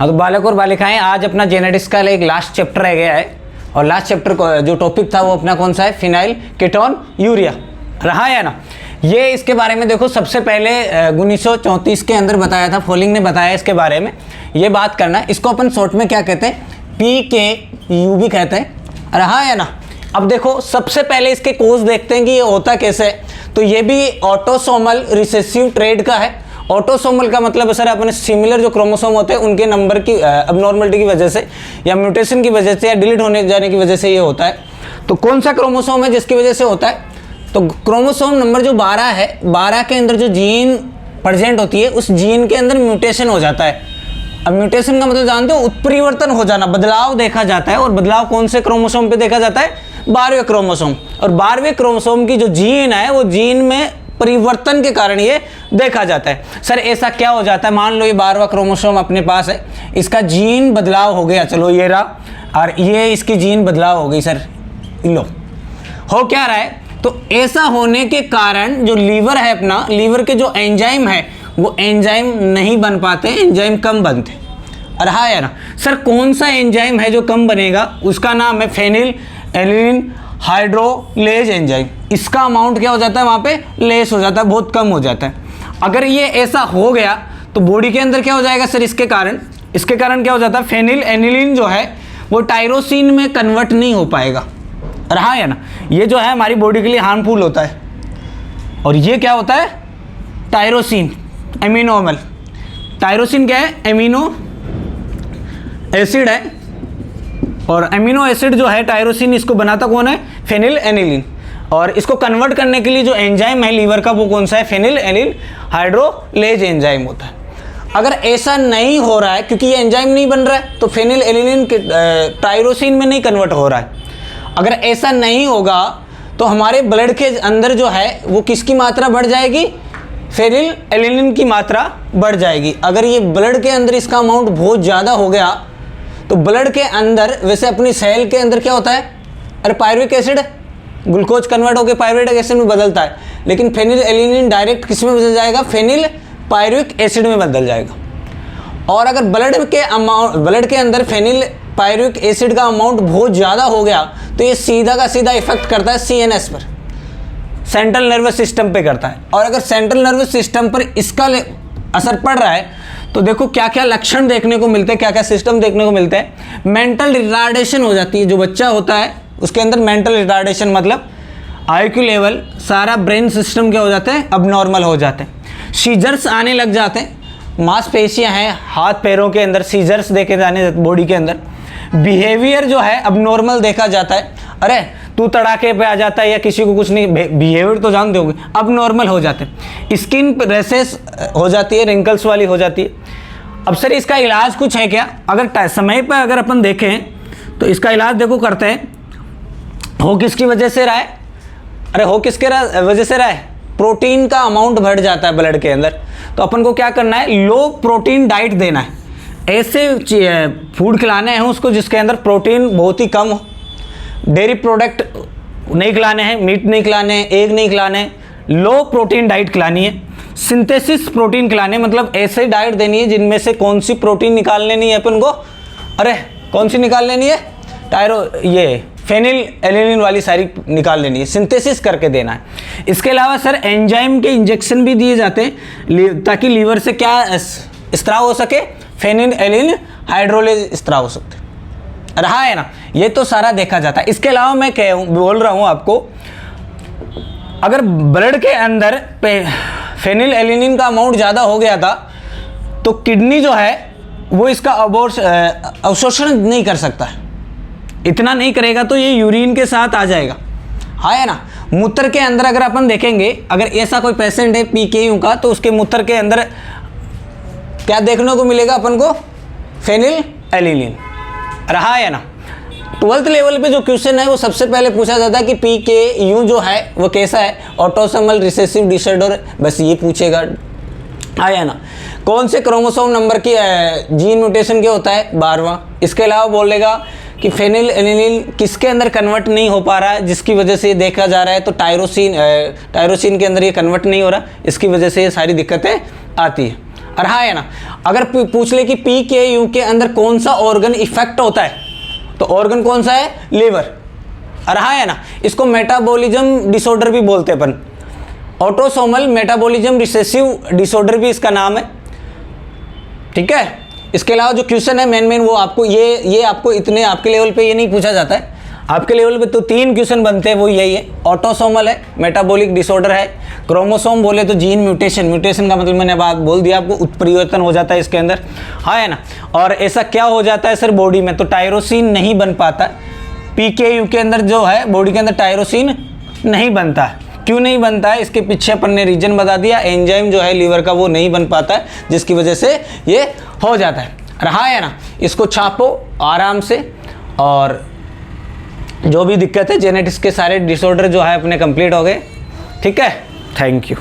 हाँ तो बालक और बालिकाएं, आज अपना जेनेटिक्स का एक लास्ट चैप्टर रह गया है और लास्ट चैप्टर जो टॉपिक था वो अपना कौन सा है, फिनाइल कीटोन यूरिया रहा है ना। ये इसके बारे में देखो सबसे पहले 1934 के अंदर बताया था, फोलिंग ने बताया इसके बारे में। ये बात करना, इसको अपन शॉर्ट में क्या कहते हैं, PKU भी कहते हैं, रहा है ना। अब देखो सबसे पहले इसके कोज देखते हैं कि ये होता कैसे है। तो ये भी ऑटोसोमल रिसेसिव ट्रेट का है। ऑटोसोमल का मतलब सर अपने सिमिलर जो क्रोमोसोम होते हैं उनके नंबर की अबनॉर्मलिटी की वजह से या म्यूटेशन की वजह से या डिलीट होने जाने की वजह से ये होता है। तो कौन सा क्रोमोसोम है जिसकी वजह से होता है, तो क्रोमोसोम नंबर जो 12 है, 12 के अंदर जो जीन प्रेजेंट होती है उस जीन के अंदर म्यूटेशन हो जाता है। अब म्यूटेशन का मतलब जानते हो, उत्परिवर्तन हो जाना, बदलाव देखा जाता है। और बदलाव कौन से क्रोमोसोम पे देखा जाता है, 12वें क्रोमोसोम। और 12वें क्रोमोसोम की जो जीन है वो जीन में परिवर्तन के कारण ये देखा जाता है। सर ऐसा क्या हो जाता है, मान लो ये 12वां क्रोमोसोम अपने पास है, इसका जीन बदलाव हो गया, चलो ये रहा, और ये इसकी जीन बदलाव हो गई। सर लो हो क्या रहा है, तो ऐसा होने के कारण जो लीवर है अपना, लीवर के जो एंजाइम है वो एंजाइम नहीं बन पाते, एंजाइम कम बनते। रहा है ना। सर कौन सा एंजाइम है जो कम बनेगा, उसका नाम है फेनिल एलिनिन हाइड्रोलेज एंजाइम। इसका अमाउंट क्या हो जाता है, वहाँ पे लेस हो जाता है, बहुत कम हो जाता है। अगर ये ऐसा हो गया तो बॉडी के अंदर क्या हो जाएगा सर, इसके कारण क्या हो जाता है, फेनिल एनिलीन जो है वो टायरोसिन में कन्वर्ट नहीं हो पाएगा। रहा है ना। ये जो है हमारी बॉडी के लिए हार्मफुल होता है। और ये क्या होता है, टायरोसिन एमिनोमल। टायरोसिन क्या है, एमिनो एसिड है, और एमिनो एसिड जो है टायरोसिन, इसको बनाता कौन है, फेनिल एनिलीन। और इसको कन्वर्ट करने के लिए जो एंजाइम है लीवर का वो कौन सा है, फेनिल एनिल हाइड्रोलेज एंजाइम होता है। अगर ऐसा नहीं हो रहा है, क्योंकि ये एंजाइम नहीं बन रहा है, तो फेनिल एनिलीन टायरोसिन में नहीं कन्वर्ट हो रहा है। अगर ऐसा नहीं होगा तो हमारे ब्लड के अंदर जो है वो किसकी मात्रा बढ़ जाएगी, फेनिल एनिलीन की मात्रा बढ़ जाएगी। अगर ये ब्लड के अंदर इसका अमाउंट बहुत ज़्यादा हो गया तो ब्लड के अंदर, वैसे अपनी सेल के अंदर क्या होता है, अरे पायरुविक एसिड, ग्लूकोज कन्वर्ट होकर पायरुवेट एसिड में बदलता है, लेकिन फेनिल एलिनिन डायरेक्ट किस में बदल जाएगा, फेनिल पायरुविक एसिड में बदल जाएगा। और अगर ब्लड के अंदर फेनिल पायरुविक एसिड का अमाउंट बहुत ज़्यादा हो गया तो ये सीधा का सीधा इफेक्ट करता है CNS पर, सेंट्रल नर्वस सिस्टम पे करता है। और अगर सेंट्रल नर्वस सिस्टम पर इसका असर पड़ रहा है तो देखो क्या क्या लक्षण देखने को मिलते हैं, क्या क्या सिस्टम देखने को मिलते हैं। मेंटल रिटार्डेशन हो जाती है, जो बच्चा होता है उसके अंदर मेंटल रिटार्डेशन मतलब IQ लेवल, सारा ब्रेन सिस्टम क्या हो जाते हैं, अबनॉर्मल हो जाते हैं। सीजर्स आने लग जाते हैं, मांसपेशियां हैं हाथ पैरों के अंदर, सीजर्स देखे जाने बॉडी के अंदर। बिहेवियर जो है अबनॉर्मल देखा जाता है, अरे तू तड़ाके पे आ जाता है या किसी को कुछ नहीं, बिहेवियर तो जानते होंगे, अब नॉर्मल हो जाते हैं। स्किन रैशेस हो जाती है, रिंकल्स वाली हो जाती है। अब सर इसका इलाज कुछ है क्या, अगर समय पर अगर अपन देखें तो इसका इलाज देखो करते हैं। हो किसकी वजह से रहा है, अरे हो किसके वजह से रहा है, प्रोटीन का अमाउंट बढ़ जाता है ब्लड के अंदर। तो अपन को क्या करना है, लो प्रोटीन डाइट देना है, ऐसे फूड खिलाने हैं उसको जिसके अंदर प्रोटीन बहुत ही कम हो। डेयरी प्रोडक्ट नहीं खिलाने हैं, मीट नहीं खिलाने हैं, एग नहीं खिलाने हैं, लो प्रोटीन डाइट खिलानी है। सिंथेसिस प्रोटीन खिलाने, मतलब ऐसे डाइट देनी है जिनमें से कौन सी प्रोटीन निकाल लेनी है अपन को, अरे कौन सी निकाल लेनी है, ये फेनिल एलिनिन वाली सारी निकाल लेनी है, सिंथेसिस करके देना है। इसके अलावा सर एंजाइम के इंजेक्शन भी दिए जाते हैं ताकि लीवर से क्या स्त्राव हो सके, फेनिल एलिनिन हाइड्रोलेज स्त्राव हो सकते। रहा है ना। ये तो सारा देखा जाता है। इसके अलावा मैं बोल रहा हूँ आपको, अगर ब्लड के अंदर फेनिल एलिनिन का अमाउंट ज़्यादा हो गया था तो किडनी जो है वो इसका अवशोषण नहीं कर सकता है, इतना नहीं करेगा तो ये यूरिन के साथ आ जाएगा। हाँ है ना। मूत्र के अंदर अगर अपन देखेंगे, अगर ऐसा कोई पेशेंट है PKU का, तो उसके मूत्र के अंदर क्या देखने को मिलेगा अपन को, फेनिल एलिनिन। रहा है ना। 12th लेवल पे जो क्वेश्चन है वो सबसे पहले पूछा जाता है कि PKU जो है वो कैसा है, ऑटोसोमल रिसेसिव डिसऑर्डर, बस ये पूछेगा। आया ना। कौन से क्रोमोसोम नंबर की जीन म्यूटेशन क्या होता है, 12वां। इसके अलावा बोलेगा कि फेनिल एनिलीन किसके अंदर कन्वर्ट नहीं हो पा रहा है, जिसकी वजह से ये देखा जा रहा है, तो टायरोसिन के अंदर ये कन्वर्ट नहीं हो रहा, इसकी वजह से ये सारी दिक्कतें आती है। रहा है ना। अगर पूछ ले कि PKU के अंदर कौन सा ऑर्गन इफेक्ट होता है, तो ऑर्गन कौन सा है, लीवर, रहा है ना। इसको मेटाबॉलिज्म डिसऑर्डर भी बोलते हैं अपन, ऑटोसोमल मेटाबॉलिज्म रिसेसिव डिसऑर्डर भी इसका नाम है, ठीक है। इसके अलावा जो क्वेश्चन है मेन वो आपको ये आपको इतने आपके लेवल पे ये नहीं पूछा जाता है, आपके लेवल पे तो 3 क्वेश्चन बनते हैं, वो यही है, ऑटोसोमल है, मेटाबॉलिक डिसऑर्डर है, क्रोमोसोम बोले तो जीन म्यूटेशन का मतलब मैंने बात बोल दिया आपको, उत्परिवर्तन हो जाता है इसके अंदर, हाँ है ना। और ऐसा क्या हो जाता है सर बॉडी में, तो टायरोसिन नहीं बन पाता, PKU के अंदर जो है बॉडी के अंदर टायरोसिन नहीं बनता है। क्यों नहीं बनता है, इसके पीछे अपन ने रीजन बता दिया, एंजाइम जो है लीवर का वो नहीं बन पाता है, जिसकी वजह से ये हो जाता है, रहा है ना। इसको छापो आराम से, और जो भी दिक्कत है जेनेटिक्स के सारे डिसऑर्डर जो है अपने कंप्लीट हो गए, ठीक है। Thank you.